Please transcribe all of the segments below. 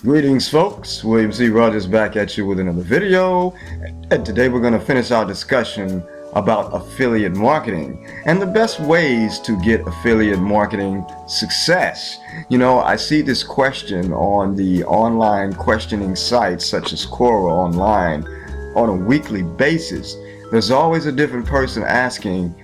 Greetings folks, William C. Rogers back at you with another video, and today we're going to finish our discussion about affiliate marketing and the best ways to get affiliate marketing success. You know, I see this question on the online questioning sites such as Quora Online on a weekly basis. There's always a different person asking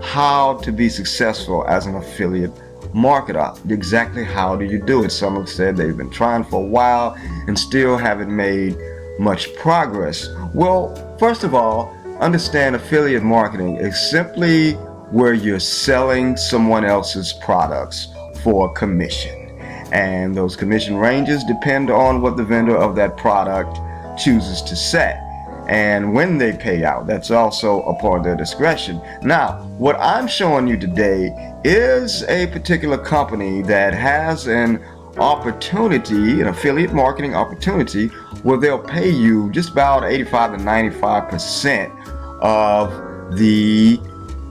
how to be successful as an affiliate marketer. Exactly how do you do it? Some have said they've been trying for a while and still haven't made much progress. Well, first of all, understand affiliate marketing is simply where you're selling someone else's products for a commission. And those commission ranges depend on what the vendor of that product chooses to set. And when they pay out, that's also upon their discretion. Now, what I'm showing you today is a particular company that has an opportunity, an affiliate marketing opportunity, where they'll pay you just about 85 to 95% of the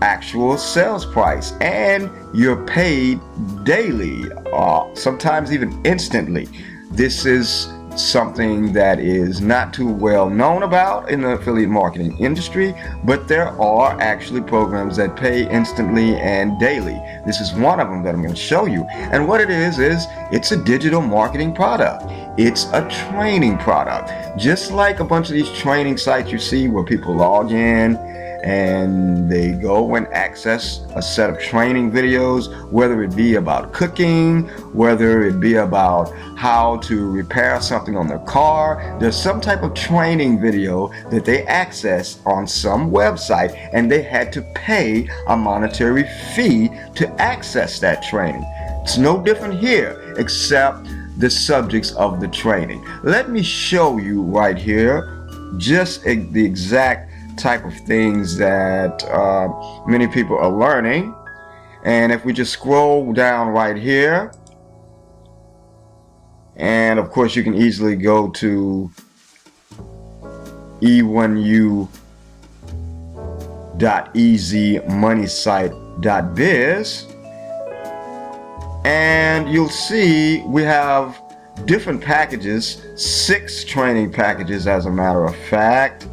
actual sales price, and you're paid daily, sometimes even instantly. This is something that is not too well known about in the affiliate marketing industry, but there are actually programs that pay instantly and daily. This is one of them that I'm going to show you. And what it is it's a digital marketing product. It's a training product. Just like a bunch of these training sites you see where people log in and they go and access a set of training videos, whether it be about cooking, whether it be about how to repair something on their car. There's some type of training video that they access on some website, and they had to pay a monetary fee to access that training. It's no different here, except the subjects of the training. Let me show you right here just the exact type of things that many people are learning. And if we just scroll down right here, and of course you can easily go to e1u.easymoneysite.biz, and you'll see we have different packages, 6 training packages as a matter of fact.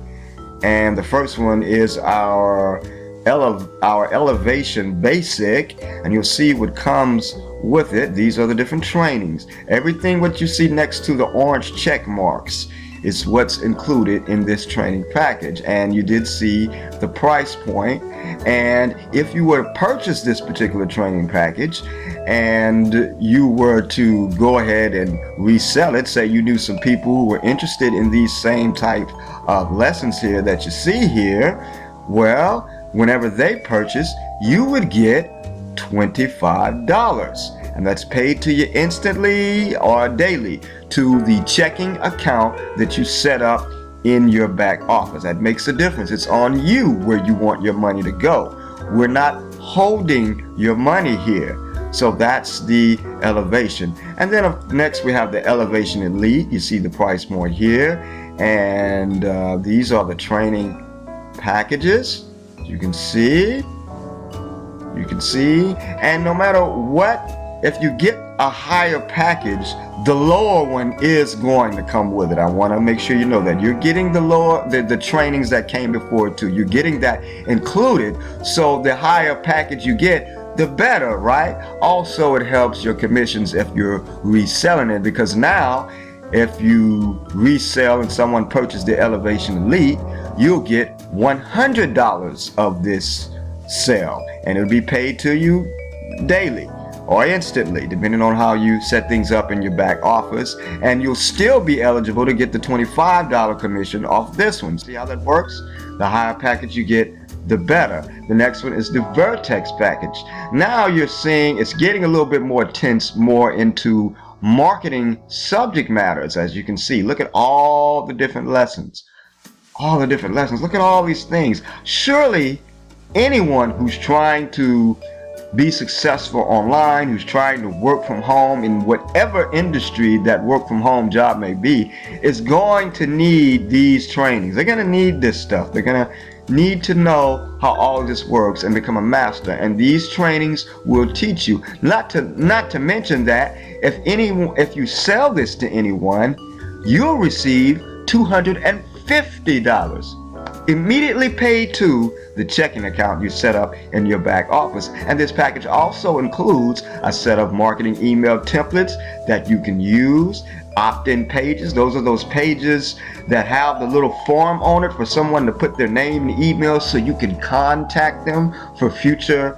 And the first one is our Elevation Basic, and you'll see what comes with it. These are the different trainings. Everything what you see next to the orange check marks is what's included in this training package, and you did see the price point. And if you were to purchase this particular training package and you were to go ahead and resell it, say you knew some people who were interested in these same type of lessons here that you see here, well, whenever they purchase, you would get $25, and that's paid to you instantly or daily to the checking account that you set up in your back office. That makes a difference. It's on you where you want your money to go. We're not holding your money here. So that's the Elevation. And then next we have the Elevation Elite. You see the price point here, and these are the training packages. You can see, and no matter what, if you get a higher package, the lower one is going to come with it. I want to make sure you know that you're getting the trainings that came before it too. You're getting that included. So the higher package you get, the better, right? Also, it helps your commissions if you're reselling it, because now if you resell and someone purchased the Elevation Elite, you'll get $100 of this sale, and it'll be paid to you daily or instantly, depending on how you set things up in your back office, and you'll still be eligible to get the $25 commission off this one. See how that works? The higher package you get, the better. The next one is the Vertex package. Now you're seeing it's getting a little bit more tense, more into marketing subject matters. As you can see, look at all the different lessons. Look at all these things. Surely anyone who's trying to be successful online, who's trying to work from home in whatever industry that work from home job may be, is going to need these trainings. They're going to need this stuff. They're going to need to know how all of this works and become a master. And these trainings will teach you. Not to mention that if you sell this to anyone, you'll receive $250 immediately paid to the checking account you set up in your back office. And this package also includes a set of marketing email templates that you can use, opt-in pages. Those are those pages that have the little form on it for someone to put their name and email so you can contact them for future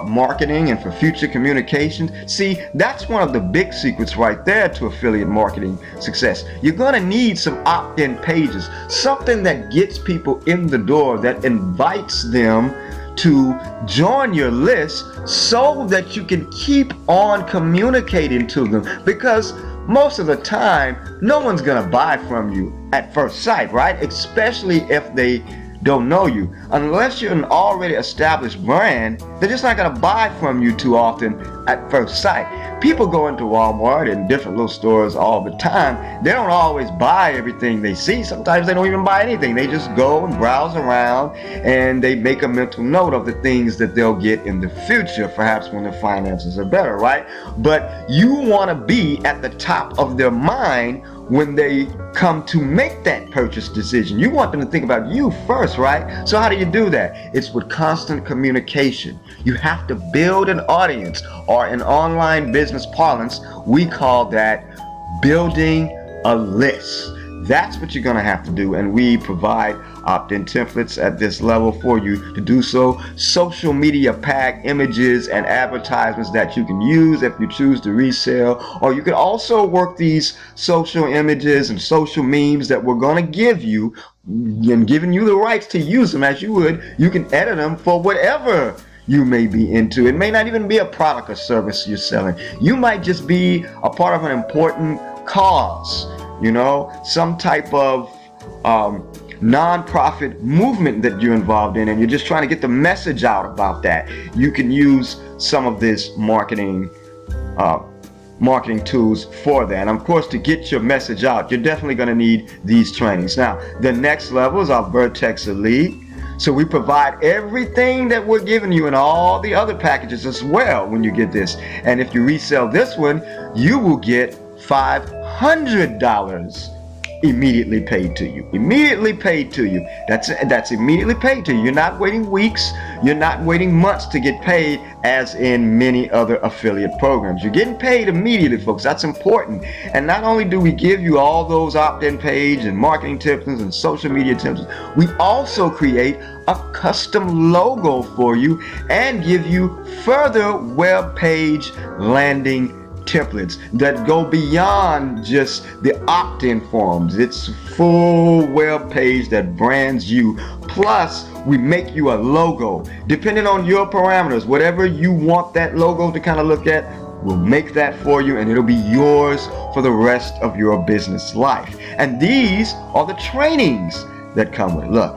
marketing and for future communications. See, that's one of the big secrets right there to affiliate marketing success. You're going to need some opt-in pages, something that gets people in the door, that invites them to join your list so that you can keep on communicating to them, because most of the time no one's going to buy from you at first sight, right? Especially if they don't know you. Unless you're an already established brand, they're just not going to buy from you too often at first sight. People go into Walmart and different little stores all the time. They don't always buy everything they see. Sometimes they don't even buy anything. They just go and browse around and they make a mental note of the things that they'll get in the future, perhaps when their finances are better, right? But you want to be at the top of their mind when they come to make that purchase decision. You want them to think about you first, right? So how do you do that? It's with constant communication. You have to build an audience, or in online business parlance, we call that building a list. That's what you're going to have to do, and we provide opt-in templates at this level for you to do so. Social media pack images and advertisements that you can use if you choose to resell, or you can also work these social images and social memes that we're going to give you, and giving you the rights to use them as you would. You can edit them for whatever you may be into. It may not even be a product or service you're selling. You might just be a part of an important cause, you know, some type of non-profit movement that you're involved in, and you're just trying to get the message out about that. You can use some of this marketing tools for that. And of course, to get your message out, you're definitely going to need these trainings. Now, the next level is our Vertex Elite. So we provide everything that we're giving you in all the other packages as well when you get this. And if you resell this one, you will get $500 immediately paid to you. Immediately paid to you. That's immediately paid to you. You're not waiting weeks. You're not waiting months to get paid as in many other affiliate programs. You're getting paid immediately, folks. That's important. And not only do we give you all those opt-in page and marketing tips and social media tips, we also create a custom logo for you and give you further web page landing templates that go beyond just the opt-in forms. It's a full web page that brands you. Plus, we make you a logo. Depending on your parameters, whatever you want that logo to kind of look at, we'll make that for you, and it'll be yours for the rest of your business life. And these are the trainings that come with it. Look,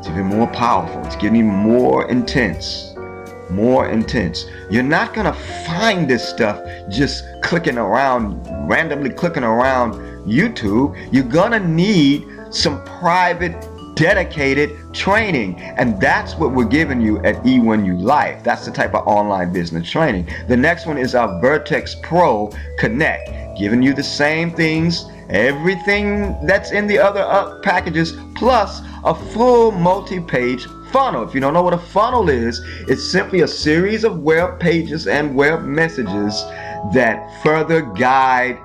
it's even more powerful. It's getting more intense. More intense. You're not gonna find this stuff just randomly clicking around YouTube. You're gonna need some private, dedicated training, and that's what we're giving you at E1U Life. That's the type of online business training. The next one is our Vertex Pro Connect, giving you the same things, everything that's in the other packages, plus a full multi-page funnel. If you don't know what a funnel is, it's simply a series of web pages and web messages that further guide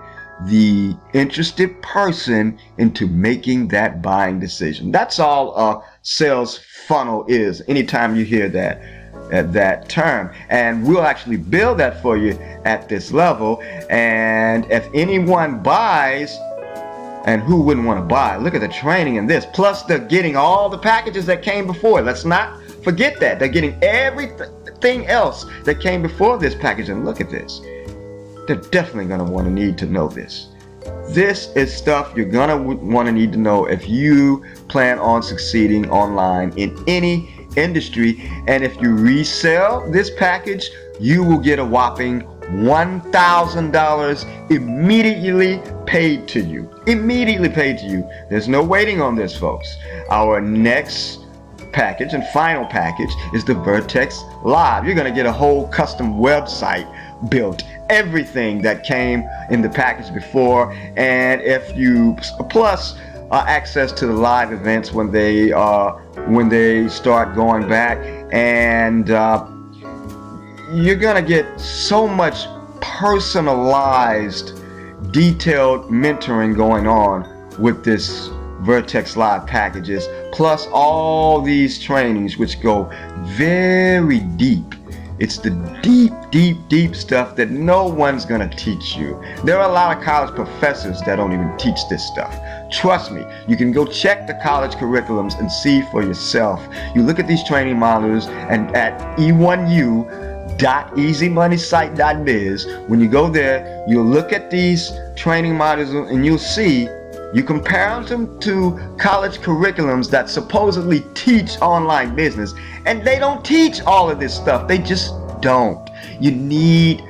the interested person into making that buying decision. That's all a sales funnel is, anytime you hear that term. And we'll actually build that for you at this level. And if anyone buys, and who wouldn't want to buy? Look at the training in this. Plus, they're getting all the packages that came before. Let's not forget that. They're getting everything else that came before this package. And look at this. They're definitely going to want to need to know this. This is stuff you're going to want to need to know if you plan on succeeding online in any industry. And if you resell this package, you will get a whopping $1,000 immediately paid to you. Immediately paid to you. There's no waiting on this, folks. Our next package and final package is the Vertex Live. You're going to get a whole custom website built, everything that came in the package before, and if you plus access to the live events when they start going back, and you're gonna get so much personalized, detailed mentoring going on with this Vertex Live packages, plus all these trainings which go very deep. It's the deep stuff that no one's gonna teach you. There are a lot of college professors that don't even teach this stuff. Trust me, you can go check the college curriculums and see for yourself. You look at these training modules and at e1u.easymoneysite.biz, when you go there, you'll look at these training modules and you'll see, you compare them to college curriculums that supposedly teach online business, and they don't teach all of this stuff. They just don't. You need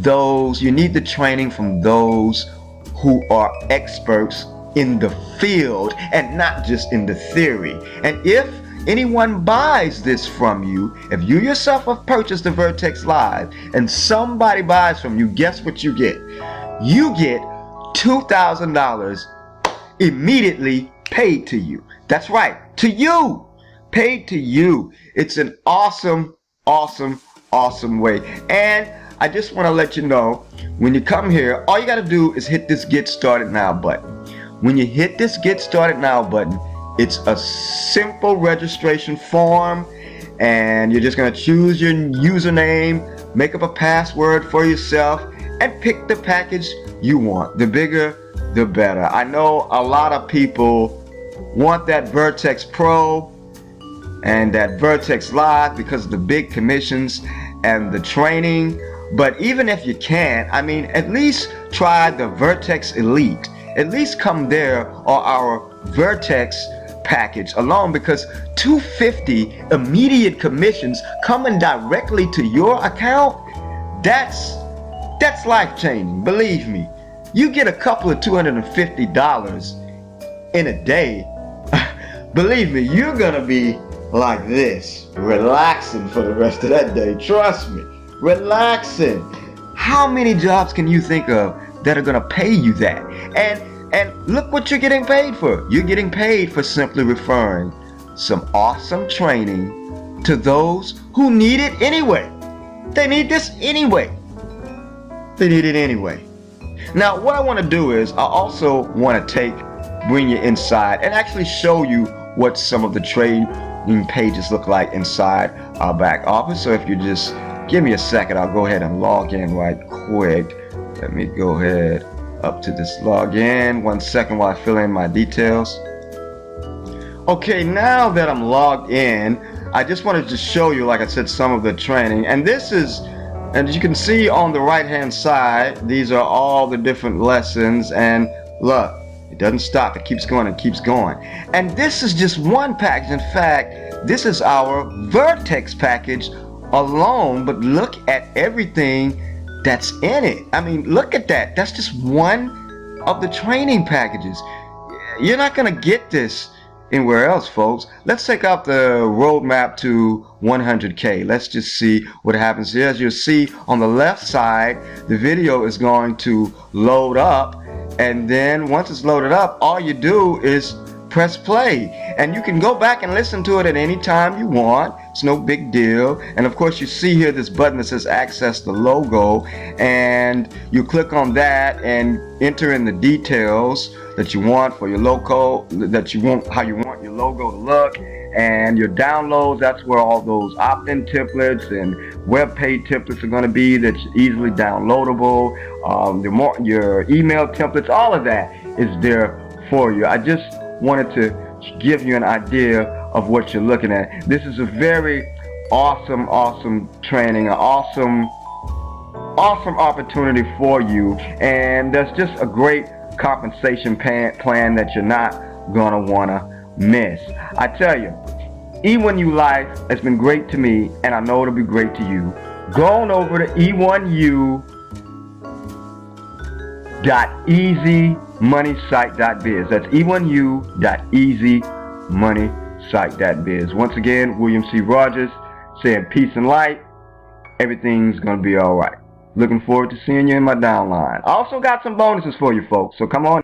the training from those who are experts in the field and not just in the theory. And if anyone buys this from you, if you yourself have purchased the Vertex Live and somebody buys from you, guess what you get? You get $2,000 immediately paid to you. That's right, to you, paid to you. It's an awesome way. And I just want to let you know, when you come here, all you got to do is hit this Get Started Now button. When you hit this Get Started Now button, it's a simple registration form, and you're just going to choose your username, make up a password for yourself, and pick the package you want. The bigger the better. I know a lot of people want that Vertex Pro and that Vertex Live because of the big commissions and the training, but even if you can't, I mean, at least try the Vertex Elite. At least come there or our Vertex package alone, because $250 immediate commissions coming directly to your account, that's life-changing. Believe me, you get a couple of $250 in a day. Believe me, you're gonna be like this, relaxing for the rest of that day. Trust me, relaxing. How many jobs can you think of that are gonna pay you that? And look what you're getting paid for. You're getting paid for simply referring some awesome training to those who need it anyway. They need this anyway. They need it anyway. Now, what I want to do is, I also want to bring you inside and actually show you what some of the training pages look like inside our back office. So if you just give me a second, I'll go ahead and log in right quick. Let me go ahead up to this login. 1 second while I fill in my details. Okay, now that I'm logged in, I just wanted to show you, like I said, some of the training. And this is, and as you can see on the right hand side, these are all the different lessons, and look, it doesn't stop, it keeps going and keeps going. And this is just one package. In fact, this is our Vertex package alone, but look at everything that's in it. I mean, look at that. That's just one of the training packages. You're not gonna get this anywhere else, folks. Let's take out the roadmap to 100K. Let's just see what happens here. As you'll see on the left side, the video is going to load up, and then once it's loaded up, all you do is press play, and you can go back and listen to it at any time you want. It's no big deal. And of course, you see here this button that says access the logo, and you click on that and enter in the details that you want for your logo, that you want, how you want your logo to look, and your downloads. That's where all those opt-in templates and web page templates are going to be, that's easily downloadable. Your email templates, all of that is there for you. I just wanted to give you an idea of what you're looking at. This is a very awesome training, an awesome opportunity for you, and that's just a great compensation plan that you're not gonna wanna miss. I tell you, E1U Life has been great to me, and I know it'll be great to you. Go on over to e1u.easymoneysite.biz. That's e1u.easymoneysite.biz. Excite That Biz. Once again, William C. Rogers saying peace and light. Everything's going to be alright. Looking forward to seeing you in my downline. I also got some bonuses for you folks, so come on.